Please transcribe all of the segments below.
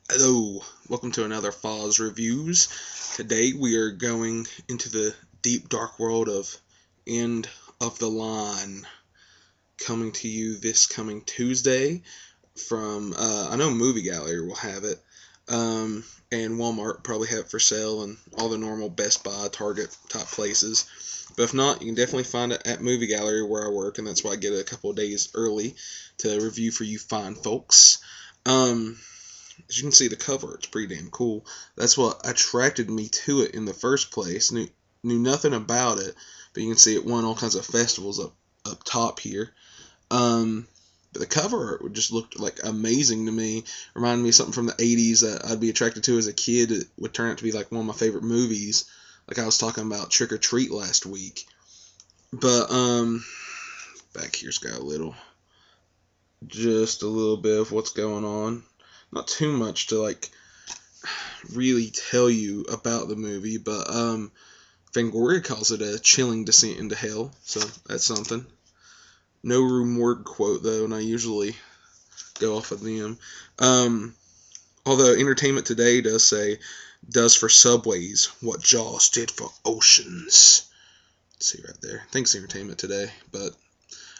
Hello, welcome to another FOZ Reviews. Today we are going into the deep dark world of End of the Line, coming to you this coming Tuesday from, I know Movie Gallery will have it, and Walmart probably have it for sale and all the normal Best Buy, Target type places. But if not, you can definitely find it at Movie Gallery where I work, and that's why I get it a couple of days early to review for you fine folks. As you can see, the cover, it's pretty damn cool. That's what attracted me to it in the first place. Knew nothing about it, but you can see it won all kinds of festivals up top here. But the cover art just looked like amazing to me. Reminded me of something from the 80s that I'd be attracted to as a kid. It would turn out to be like one of my favorite movies. Like I was talking about Trick or Treat last week. But back here's got just a little bit of what's going on. Not too much to like really tell you about the movie, but Fangoria calls it a chilling descent into hell, so that's something. No Room Word quote though, and I usually go off of them. Although Entertainment Today does for subways what Jaws did for oceans. Let's see right there. Thanks Entertainment Today, but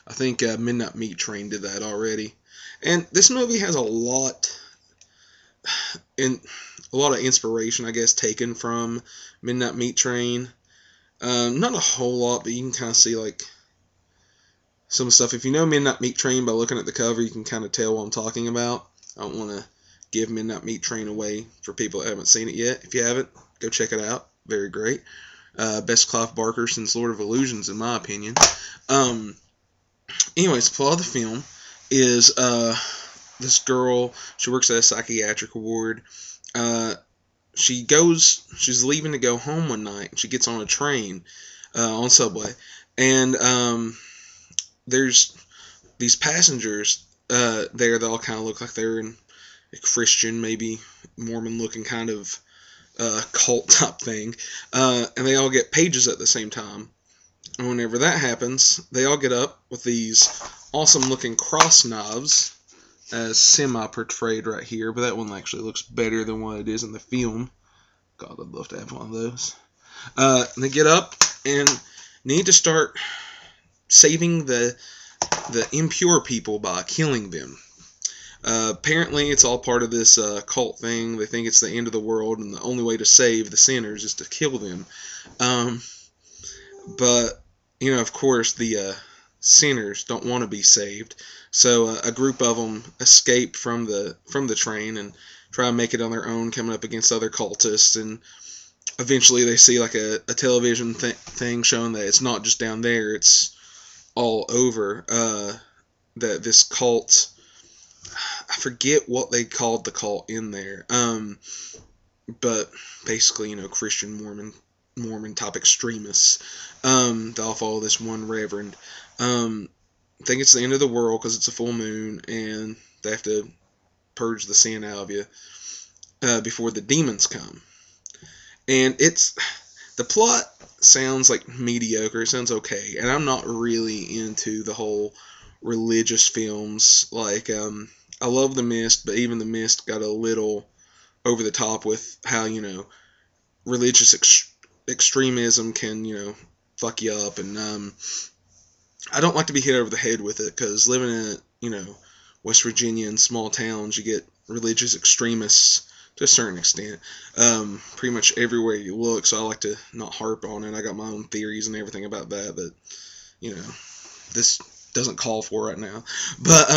I think Midnight Meat Train did that already. And this movie has a lot of inspiration, I guess, taken from Midnight Meat Train. Not a whole lot, but you can kind of see like some stuff. If you know Midnight Meat Train by looking at the cover, you can kind of tell what I'm talking about. I don't want to give Midnight Meat Train away for people that haven't seen it yet. If you haven't, go check it out. Very great. Best Clive Barker since Lord of Illusions, in my opinion. Anyways, the plot of the film is this girl, she works at a psychiatric ward. She's leaving to go home one night, and she gets on a train, on subway, and there's these passengers there that all kind of look like they're in a Christian, maybe Mormon-looking kind of cult type thing, and they all get pages at the same time. And whenever that happens, they all get up with these awesome-looking cross knives, as semi-portrayed right here, but that one actually looks better than what it is in the film. God, I'd love to have one of those. They get up and need to start saving the impure people by killing them. Apparently, it's all part of this cult thing. They think it's the end of the world, and the only way to save the sinners is to kill them. But, you know, of course, the sinners don't want to be saved. So a group of them escape from the train and try to make it on their own, coming up against other cultists. And eventually they see like a television thing showing that it's not just down there, it's all over. That this cult, I forget what they called the cult in there, but basically, you know, Christian Mormon type extremists. They all follow this one reverend. I think it's the end of the world because it's a full moon, and they have to purge the sin out of you before the demons come. And the plot sounds like mediocre. It sounds okay, and I'm not really into the whole religious films. Like, I love The Mist, but even The Mist got a little over the top with how, you know, religious extremism can, you know, fuck you up, and I don't like to be hit over the head with it, because living in, you know, West Virginia and small towns, you get religious extremists to a certain extent, pretty much everywhere you look, so I like to not harp on it. I got my own theories and everything about that, you know, this doesn't call for right now, but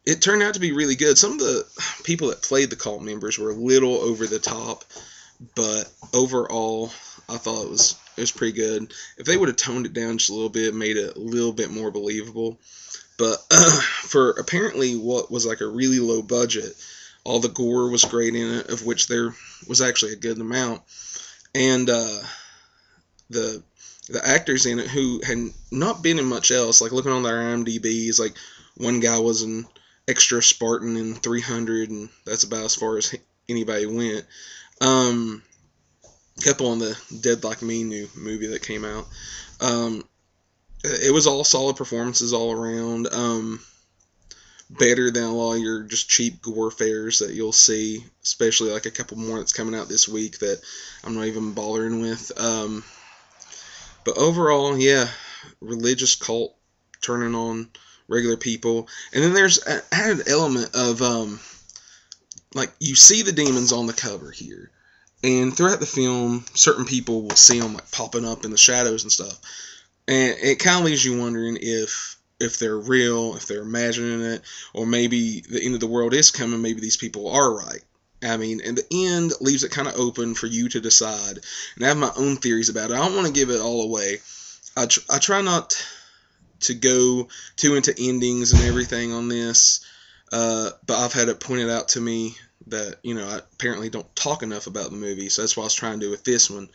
it turned out to be really good. Some of the people that played the cult members were a little over the top, but overall, I thought it was pretty good. If they would have toned it down just a little bit, made it a little bit more believable. But for apparently what was like a really low budget, all the gore was great in it, of which there was actually a good amount. And the actors in it who had not been in much else, like looking on their IMDb's, like one guy was an extra Spartan in 300, and that's about as far as anybody went. Couple on the Dead Like Me new movie that came out. It was all solid performances all around. better than a lot of your just cheap gore fairs that you'll see, especially like a couple more that's coming out this week that I'm not even bothering with. But overall, yeah, religious cult turning on regular people. And then there's an added element of, like, you see the demons on the cover here. And throughout the film, certain people will see them, like, popping up in the shadows and stuff. And it kind of leaves you wondering if they're real, if they're imagining it, or maybe the end of the world is coming, maybe these people are right. I mean, and the end leaves it kind of open for you to decide. And I have my own theories about it. I don't want to give it all away. I try not to go too into endings and everything on this, but I've had it pointed out to me that, you know, I apparently don't talk enough about the movie, so that's what I was trying to do with this one.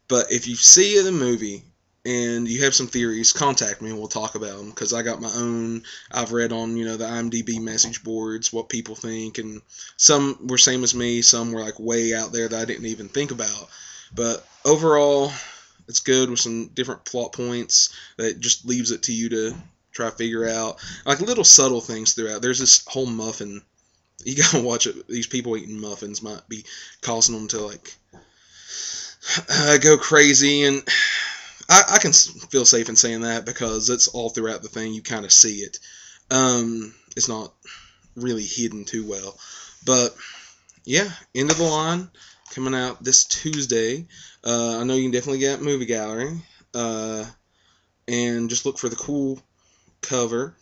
But if you see the movie and you have some theories, contact me and we'll talk about them, because I got my own. I've read on, you know, the IMDb message boards what people think, and some were same as me, some were like way out there that I didn't even think about. But overall, it's good with some different plot points that just leaves it to you to try to figure out, like little subtle things throughout. There's this whole muffin. You gotta watch it. These people eating muffins might be causing them to like go crazy, and I can feel safe in saying that because it's all throughout the thing. You kind of see it. It's not really hidden too well, but yeah, End of the Line coming out this Tuesday. I know you can definitely get Movie Gallery, and just look for the cool cover.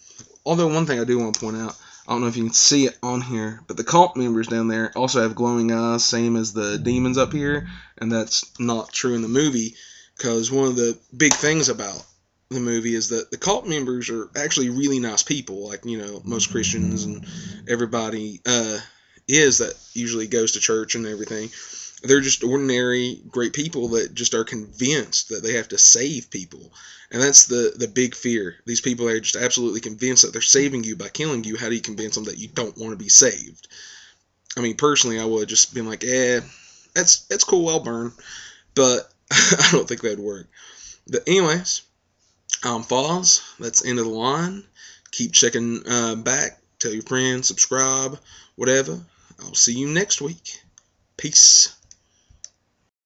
Although one thing I do want to point out, I don't know if you can see it on here, but the cult members down there also have glowing eyes, same as the demons up here, and that's not true in the movie, because one of the big things about the movie is that the cult members are actually really nice people, like, you know, most Christians and everybody is that usually goes to church and everything. They're just ordinary, great people that just are convinced that they have to save people. And that's the big fear. These people are just absolutely convinced that they're saving you by killing you. How do you convince them that you don't want to be saved? I mean, personally, I would have just been like, that's cool, I'll burn. But I don't think that'd work. But anyways, I'm FOZ. That's End of the Line. Keep checking back. Tell your friends, subscribe, whatever. I'll see you next week. Peace.